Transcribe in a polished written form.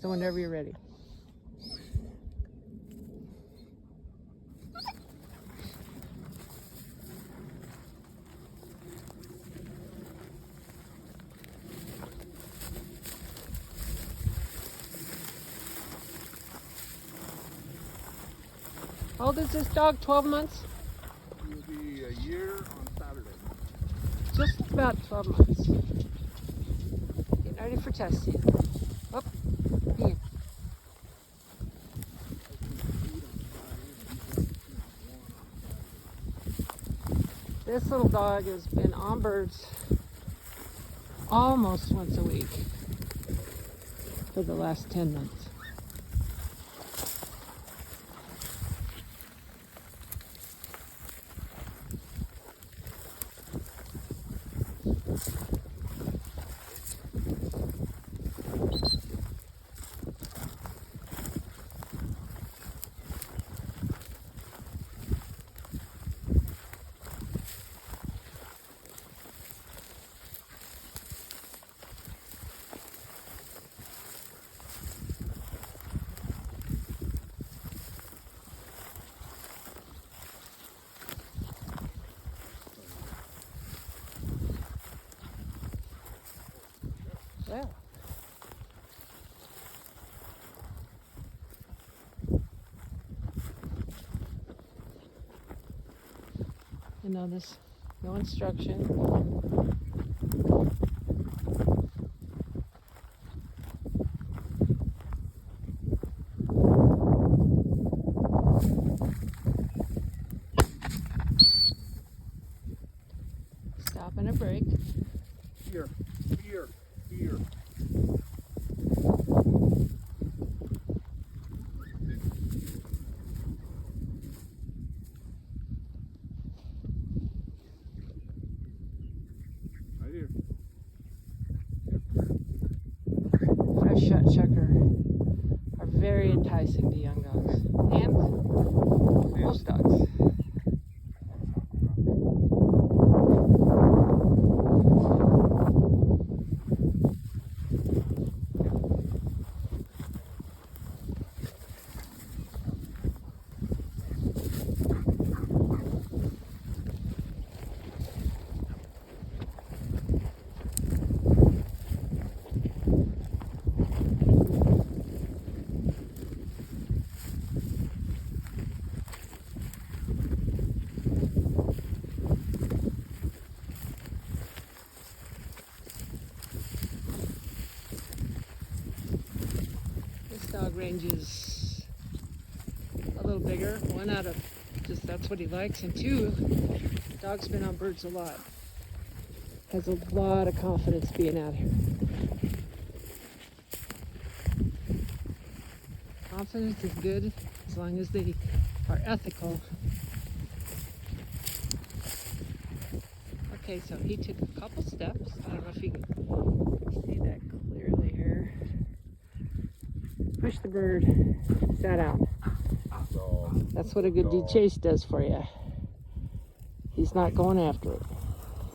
So whenever you're ready. How old is this dog? 12 months? It will be a year on Saturday. Just about 12 months. Getting ready for test season. Oh, peeing. This little dog has been on birds almost once a week for the last 10 months. Well, you know, there's no instruction. Stop and a break. Here, here, here. Right here. Fresh shot chucker are very enticing to young dogs and most dogs. Dog range is a little bigger. One, out of just that's what he likes, and two, dog's been on birds a lot. Has a lot of confidence being out here. Confidence is good as long as they are ethical. Okay, so he took a couple steps. I don't know if you can see that clearly here. Push the bird, sat out. That's what a good deep chase does for you. He's not going after it.